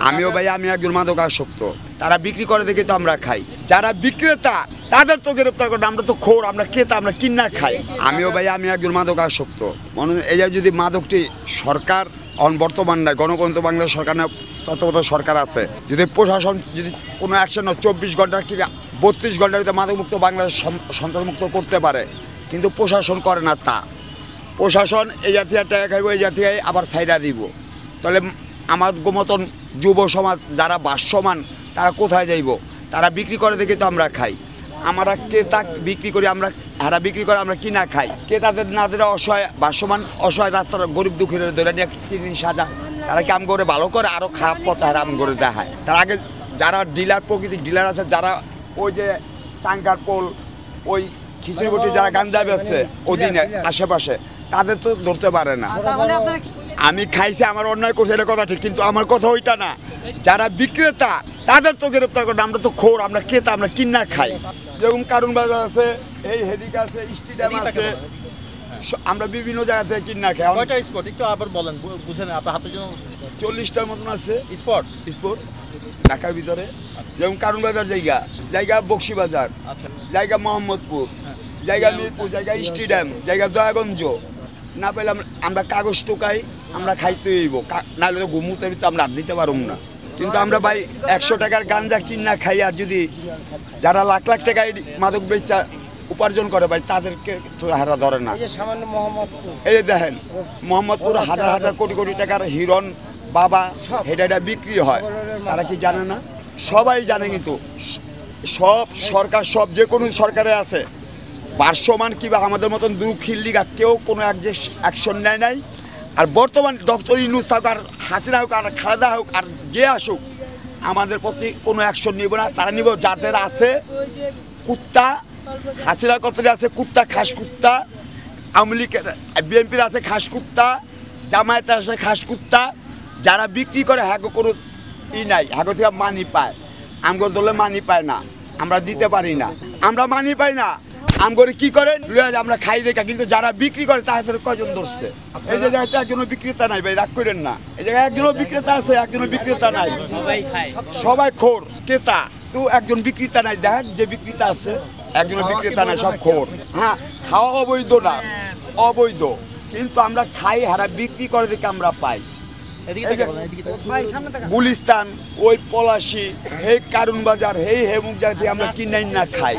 আমিও ভাই আমি একজন মাদকাসক্ত, তারা বিক্রি করে দেখে তো আমরা খাই। যারা বিক্রেতা তাদের তো গ্রেপ্তার করে, আমরা তো খোর, আমরা ক্রেতা, আমরা কিনা খাই। আমিও ভাই আমি একজন মাদকাসক্ত। মনে এই যদি মাদকটি সরকার বর্তমান নাই, গণতন্ত্র বাংলাদেশ সরকার না, তত্ত্বাবধায়ক সরকার আছে, যদি প্রশাসন যদি কোনো অ্যাকশন 24 ঘন্টার কি 32 ঘন্টার ভিতরে মাদকমুক্ত বাংলাদেশ সন্ত্রাসমুক্ত করতে পারে, কিন্তু প্রশাসন করে না। তা প্রশাসন এই জাতীয় টাকা খাইব, এই জাতীয় আবার সাইডা দিব, তাহলে আমার মতন যুব সমাজ যারা ভাসমান তারা কোথায় যাইব? তারা বিক্রি করে দেখে তো আমরা খাই। আমরা ক্রেতা বিক্রি করি, আমরা হারা বিক্রি করে আমরা কিনা খাই। ক্রেতাদের না ধরে অসহায় ভাসমান অসহায় রাস্তার গরিব দুঃখীরা ধরে নিয়ে কিনে সাজা, তারা কি আম করে ভালো করে আরও খারাপ পথে হারাম করে দেখায়। তার আগে যারা ডিলার প্রকৃতিক ডিলার আছে, যারা ওই যে চাঙ্কার পোল ওই খিচুড়িবটি যারা গাঞ্জা বেচছে অধীনে আশেপাশে, তাদের তো ধরতে পারে না। আমি খাইছি, আমার অন্যায় করছে এটা কথা ঠিক, কিন্তু আমার কথা ওইটা না। যারা বিক্রেতা তাদের তো গ্রেপ্তার করে, আমরা তো খোর, আমরা ক্রেতা, আমরা কিনা খাই। যেরকম কারণ বাজার আছে, এই হেদিক আছে, স্টেডিয়াম আছে, আমরা বিভিন্ন জায়গা থেকে কিনা খাই। একটু আবার বলেন, বুঝেন আপনার হাতে জন্য 40টার মতন আছে স্পট ঢাকার ভিতরে। যেমন কারণ বাজার জায়গা বক্সিবাজার, জায়গা মোহাম্মদপুর, জায়গা মিরপুর, জায়গা স্টেডিয়াম, জায়গা দয়াগঞ্জ। না পেলে আমরা কাগজ টোকাই, আমরা খাইতে হইব, নাহলে তো ঘুমুতে আমরা দিতে পারব না। কিন্তু আমরা ভাই 100 টাকার গাঞ্জা কিনা খাই, আর যদি যারা লাখ লাখ টাকায় মাদক বেচা উপার্জন করে ভাই, তাদেরকে তো হারা ধরে না। এই যে দেখেন মোহাম্মদপুর হাজার হাজার কোটি কোটি টাকার হিরণ বাবা এটা বিক্রি হয়, তারা কি জানে না? সবাই জানে, কিন্তু সব সরকার, সব যে কোনো সরকারে আছে ভারসমান কিংবা আমাদের মতন দুঃখীর লিগা কেউ কোনো অ্যাকশন নেয় নাই। আর বর্তমান ডক্টর ইউনূস থাকুক, আর হাসিনা হোক, আর খালেদা হোক, আর যে আসুক, আমাদের প্রতি কোনো অ্যাকশন নিব না। তারা নিব যাদের আছে কুত্তা, হাসিনার কতটি আছে কুত্তা, খাস কুত্তা, আওয়ামী লীগের বিএনপির আছে খাস কুত্তা, জামায়াতের আছে খাস কুত্তা। যারা বিক্রি করে হ্যাগো কোনো নাই, হ্যাগো থেকে মানি পায়, আমগর দলে মানি পায় না, আমরা দিতে পারি না, আমরা মানি পাই না। আমগরে কি করে আমরা খাই দেখা, কিন্তু যারা বিক্রি করে তাদের কয়জন ধরছে? এই যে জায়গাটা একজনও বিক্রেতা নাই ভাই, রাগ করেন না। এই জায়গায় একজনও বিক্রেতা আছে, একজনও বিক্রেতা নাই, সবাই খোর ক্রেতা, তো একজন বিক্রেতা নাই। দেখ যে বিক্রেতা আছে, একজনও বিক্রেতা নাই, সব খোর। হ্যাঁ, খাওয়া অবৈধ না, অবৈধ, কিন্তু আমরা খাই, হারা বিক্রি করে দেখে আমরা পাই। গুলিস্তান, ওই পলাশি, হে কারণ বাজার, হে হেমুক জায়গা থেকে আমরা কিনাই না খাই।